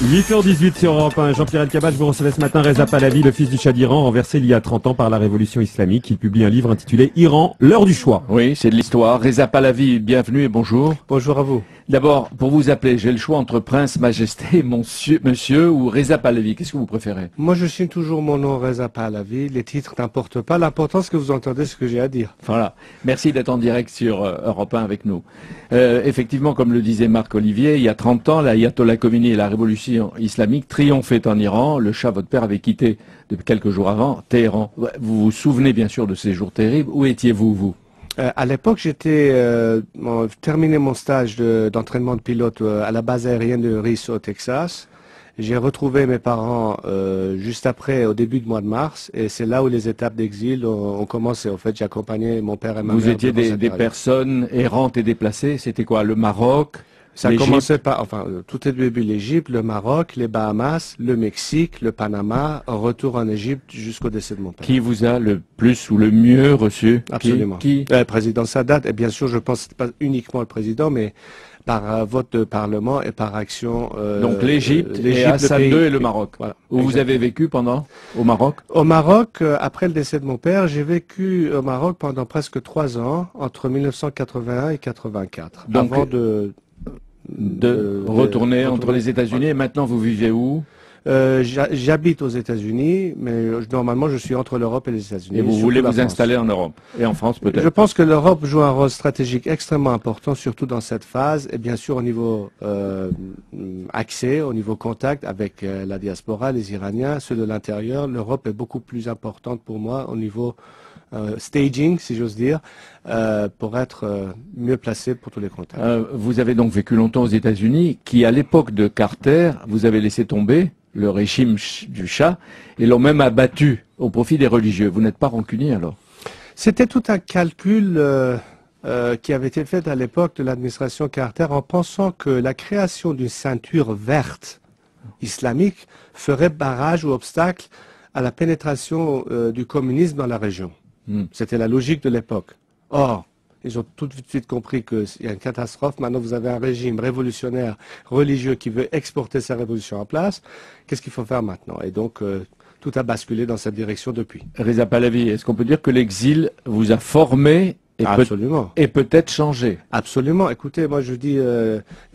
8h18 sur Europe 1. Jean-Pierre Elkabbach, vous recevez ce matin Reza Pahlavi, le fils du Shah d'Iran, renversé il y a 30 ans par la révolution islamique. Il publie un livre intitulé Iran, l'heure du choix. Oui, c'est de l'histoire. Reza Pahlavi, bienvenue et bonjour. Bonjour à vous. D'abord, pour vous appeler, j'ai le choix entre Prince, Majesté, Monsieur ou Reza Pahlavi. Qu'est-ce que vous préférez? Moi, je signe toujours mon nom Reza Pahlavi. Les titres n'importent pas. L'important, c'est que vous entendez ce que j'ai à dire. Voilà. Merci d'être en direct sur Europe 1 avec nous. Effectivement, comme le disait Marc Olivier, il y a 30 ans, l'ayatollah Khomeini et la révolution islamique triomphaient en Iran. Le Shah, votre père, avait quitté depuis quelques jours avant Téhéran. Vous vous souvenez bien sûr de ces jours terribles. Où étiez-vous, vous? À l'époque, j'étais terminé mon stage d'entraînement de pilote à la base aérienne de Rice au Texas. J'ai retrouvé mes parents juste après, au début du mois de mars, et c'est là où les étapes d'exil ont commencé. En fait, j'ai accompagné mon père et ma mère. Vous étiez des personnes errantes et déplacées. C'était quoi? Le Maroc? Ça a commencé par, tout est début l'Égypte, le Maroc, les Bahamas, le Mexique, le Panama, un retour en Égypte jusqu'au décès de mon père. Qui vous a le plus ou le mieux reçu? Absolument. Qui Le président Sadat, et bien sûr, je pense que ce n'est pas uniquement le président, mais par vote de Parlement et par action. Donc l'Égypte, et Hassan II et le Maroc. Voilà. Où vous avez vécu au Maroc? Au Maroc, après le décès de mon père, j'ai vécu au Maroc pendant presque 3 ans, entre 1981 et 84. Donc, avant de retourner entre les États-Unis. Et maintenant, vous vivez où? J'habite aux États-Unis, mais normalement, je suis entre l'Europe et les États-Unis. Et vous voulez vous installer en Europe et en France peut-être? Je pense que l'Europe joue un rôle stratégique extrêmement important, surtout dans cette phase, et bien sûr au niveau accès, au niveau contact avec la diaspora, les Iraniens, ceux de l'intérieur. L'Europe est beaucoup plus importante pour moi au niveau staging, si j'ose dire, pour être mieux placé pour tous les contacts. Vous avez donc vécu longtemps aux États-Unis, qui à l'époque de Carter, vous avez laissé tomber le régime du Shah et l'ont même abattu au profit des religieux. Vous n'êtes pas rancunier alors? C'était tout un calcul qui avait été fait à l'époque de l'administration Carter en pensant que la création d'une ceinture verte islamique ferait barrage ou obstacle à la pénétration du communisme dans la région. C'était la logique de l'époque. Or, ils ont tout de suite compris qu'il y a une catastrophe. Maintenant, vous avez un régime révolutionnaire, religieux, qui veut exporter sa révolution en place. Qu'est-ce qu'il faut faire maintenant? Et donc, tout a basculé dans cette direction depuis. Reza Pahlavi, est-ce qu'on peut dire que l'exil vous a formé et peut-être changé? Absolument. Écoutez, moi je dis,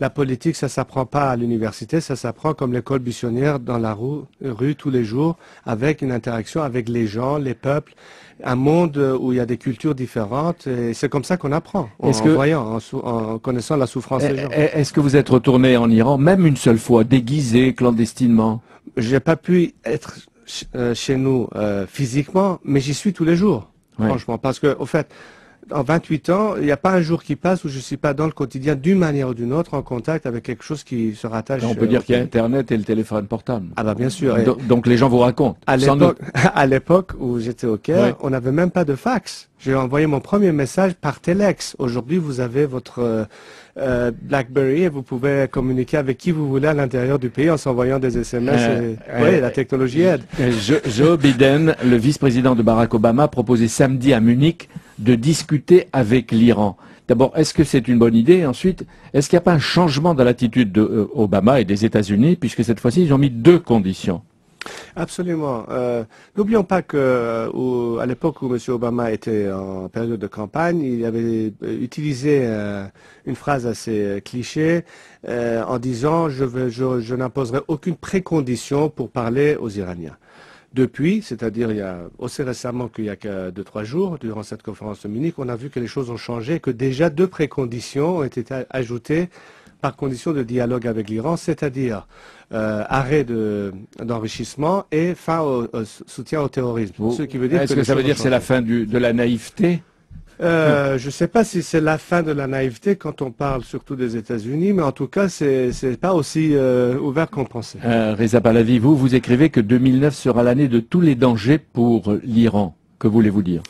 la politique, ça s'apprend pas à l'université, ça s'apprend comme l'école buissonnière dans la rue tous les jours, avec une interaction avec les gens, les peuples, un monde où il y a des cultures différentes. Et c'est comme ça qu'on apprend, en connaissant la souffrance des gens. Est-ce que vous êtes retourné en Iran, même une seule fois, déguisé, clandestinement? J'ai pas pu être chez nous physiquement, mais j'y suis tous les jours, franchement, parce que, au fait, en 28 ans, il n'y a pas un jour qui passe où je ne suis pas dans le quotidien, d'une manière ou d'une autre, en contact avec quelque chose qui se rattache. On peut dire qu'il y a Internet et le téléphone portable. Ah bah bien sûr. Donc les gens vous racontent. À l'époque où j'étais au Caire, on n'avait même pas de fax. J'ai envoyé mon premier message par Telex. Aujourd'hui, vous avez votre BlackBerry et vous pouvez communiquer avec qui vous voulez à l'intérieur du pays en s'envoyant des SMS. Oui, la technologie aide. Joe Biden, le vice-président de Barack Obama, a proposé samedi à Munich de discuter avec l'Iran. D'abord, est-ce que c'est une bonne idée? Ensuite, est-ce qu'il n'y a pas un changement dans l'attitude d'Obama et des États-Unis, puisque cette fois-ci, ils ont mis 2 conditions? Absolument. N'oublions pas que à l'époque où M. Obama était en période de campagne, il avait utilisé une phrase assez cliché en disant je n'imposerai aucune précondition pour parler aux Iraniens. Depuis, c'est-à-dire il y a aussi récemment qu'il y a que 2-3 jours, durant cette conférence de Munich, on a vu que les choses ont changé, que déjà 2 préconditions ont été ajoutées par condition de dialogue avec l'Iran, c'est-à-dire arrêt d'enrichissement et fin au soutien au terrorisme. Est-ce que ça veut dire que c'est la fin de la naïveté? Je ne sais pas si c'est la fin de la naïveté quand on parle surtout des États-Unis, mais en tout cas, c'est pas aussi ouvert qu'on pensait. Reza Pahlavi, vous écrivez que 2009 sera l'année de tous les dangers pour l'Iran. Que voulez-vous dire?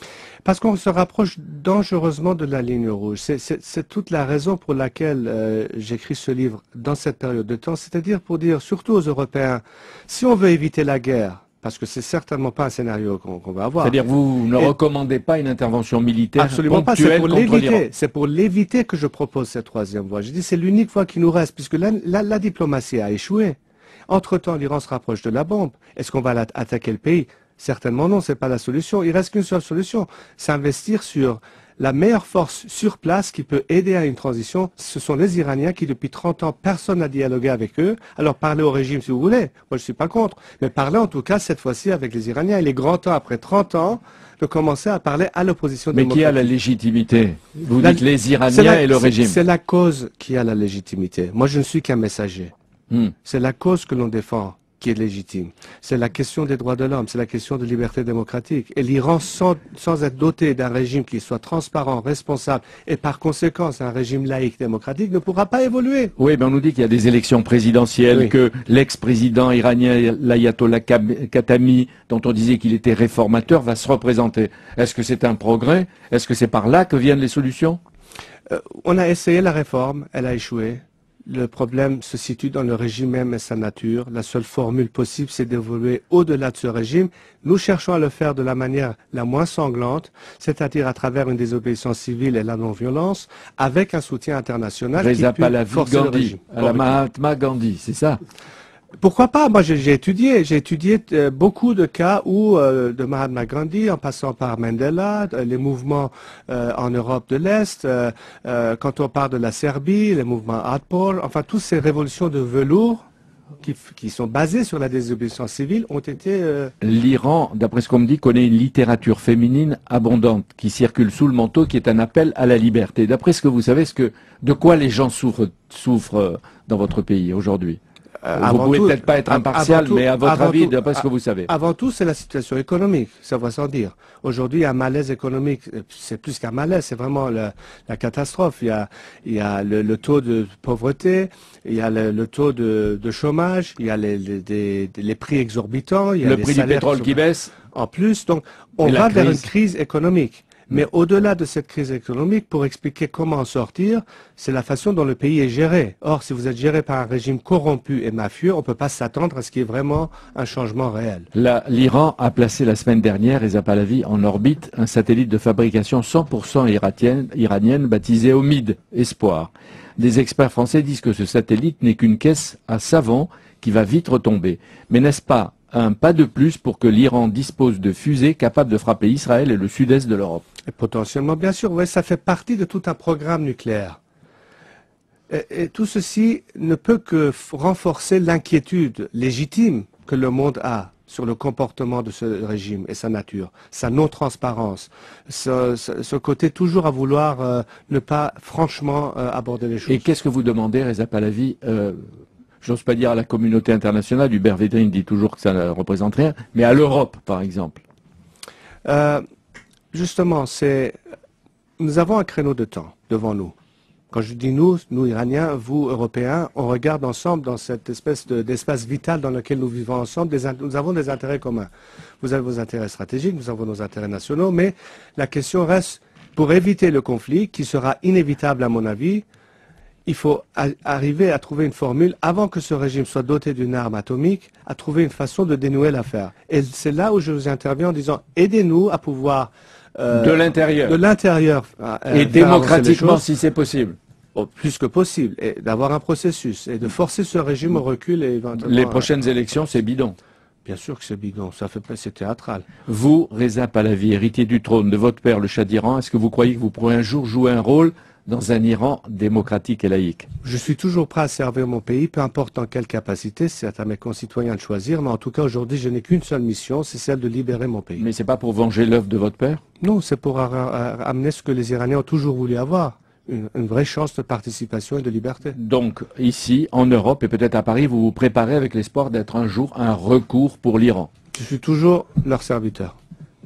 Parce qu'on se rapproche dangereusement de la ligne rouge. C'est toute la raison pour laquelle j'écris ce livre dans cette période de temps, c'est-à-dire pour dire, surtout aux Européens, si on veut éviter la guerre, parce que c'est certainement pas un scénario qu'on va avoir. C'est-à-dire vous ne recommandez pas une intervention militaire absolument pas, ponctuelle contre l'Iran? C'est pour l'éviter que je propose cette 3e voie. Je dis c'est l'unique voie qui nous reste, puisque la diplomatie a échoué. Entre-temps, l'Iran se rapproche de la bombe. Est-ce qu'on va attaquer le pays? Certainement non, c'est pas la solution. Il reste qu'une seule solution, s'investir sur la meilleure force sur place qui peut aider à une transition. Ce sont les Iraniens qui, depuis 30 ans, personne n'a dialogué avec eux. Alors parlez au régime si vous voulez, moi je suis pas contre, mais parlez en tout cas cette fois-ci avec les Iraniens. Il est grand temps, après 30 ans, de commencer à parler à l'opposition démocratique. Mais qui a la légitimité? Vous dites les Iraniens et le régime. C'est la cause qui a la légitimité. Moi je ne suis qu'un messager. C'est la cause que l'on défend qui est légitime. C'est la question des droits de l'homme, c'est la question de liberté démocratique. Et l'Iran, sans être doté d'un régime qui soit transparent, responsable, et par conséquent un régime laïque démocratique, ne pourra pas évoluer. Oui, mais on nous dit qu'il y a des élections présidentielles, que l'ex-président iranien, l'ayatollah Khatami, dont on disait qu'il était réformateur, va se représenter. Est-ce que c'est un progrès? Est-ce que c'est par là que viennent les solutions? On a essayé la réforme, elle a échoué. Le problème se situe dans le régime même et sa nature. La seule formule possible, c'est d'évoluer au-delà de ce régime. Nous cherchons à le faire de la manière la moins sanglante, c'est-à-dire à travers une désobéissance civile et la non-violence, avec un soutien international Reza qui puisse forcer le régime. À la Mahatma Gandhi, c'est ça? Pourquoi pas? Moi, j'ai étudié beaucoup de cas où, de Mahatma Gandhi, en passant par Mandela, les mouvements en Europe de l'Est, quand on parle de la Serbie, les mouvements Atpor, enfin, toutes ces révolutions de velours qui sont basées sur la désobéissance civile ont été... L'Iran, d'après ce qu'on me dit, connaît une littérature féminine abondante qui circule sous le manteau, qui est un appel à la liberté. D'après ce que vous savez, de quoi les gens souffrent dans votre pays aujourd'hui? Vous pouvez peut-être pas être impartial, mais à votre avis, d'après ce que vous savez. Avant tout, c'est la situation économique, ça va sans dire. Aujourd'hui, il y a un malaise économique, c'est plus qu'un malaise, c'est vraiment la catastrophe. Il y a le taux de pauvreté, il y a le taux de chômage, il y a les prix exorbitants, il y a le prix du pétrole qui baisse. En plus, donc on va vers une crise économique. Mais au-delà de cette crise économique, pour expliquer comment en sortir, c'est la façon dont le pays est géré. Or, si vous êtes géré par un régime corrompu et mafieux, on ne peut pas s'attendre à ce qu'il y ait vraiment un changement réel. L'Iran a placé la semaine dernière, Reza Pahlavi, en orbite un satellite de fabrication 100% iranienne baptisé Omid Espoir. Des experts français disent que ce satellite n'est qu'une caisse à savon qui va vite retomber. Mais n'est-ce pas un pas de plus pour que l'Iran dispose de fusées capables de frapper Israël et le sud-est de l'Europe? Et potentiellement, bien sûr, oui, ça fait partie de tout un programme nucléaire. Et tout ceci ne peut que renforcer l'inquiétude légitime que le monde a sur le comportement de ce régime et sa nature, sa non-transparence, ce côté toujours à vouloir ne pas franchement aborder les choses. Et qu'est-ce que vous demandez, Reza Pahlavi, j'ose pas dire à la communauté internationale, Hubert Védrine dit toujours que ça ne représente rien, mais à l'Europe, par exemple? Justement, nous avons un créneau de temps devant nous. Quand je dis nous Iraniens, vous Européens, on regarde ensemble dans cette espèce d'espace vital dans lequel nous vivons ensemble. Nous avons des intérêts communs. Vous avez vos intérêts stratégiques, nous avons nos intérêts nationaux, mais la question reste, pour éviter le conflit, qui sera inévitable à mon avis, il faut arriver à trouver une formule, avant que ce régime soit doté d'une arme atomique, à trouver une façon de dénouer l'affaire. Et c'est là où je vous interviens en disant, aidez-nous à pouvoir... de l'intérieur. Et démocratiquement, si c'est possible. Plus que possible. Et d'avoir un processus. Et de forcer ce régime au recul et éventuellement... Les prochaines élections, c'est bidon. Bien sûr que c'est bidon. C'est théâtral. Vous, Reza Pahlavi, héritier du trône de votre père, le Shah d'Iran, est-ce que vous croyez que vous pourrez un jour jouer un rôle dans un Iran démocratique et laïque? Je suis toujours prêt à servir mon pays, peu importe dans quelle capacité, c'est à mes concitoyens de choisir, mais en tout cas aujourd'hui je n'ai qu'une seule mission, c'est celle de libérer mon pays. Mais c'est pas pour venger l'œuvre de votre père? Non, c'est pour amener ce que les Iraniens ont toujours voulu avoir, une vraie chance de participation et de liberté. Donc ici, en Europe et peut-être à Paris, vous vous préparez avec l'espoir d'être un jour un recours pour l'Iran? Je suis toujours leur serviteur.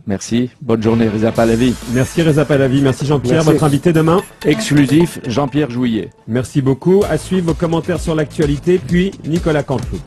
Merci. Bonne journée, Reza Pahlavi. Merci Reza Pahlavi. Merci Jean-Pierre. Votre invité demain? Exclusif, Jean-Pierre Jouillet. Merci beaucoup. À suivre vos commentaires sur l'actualité, puis Nicolas Canteloup.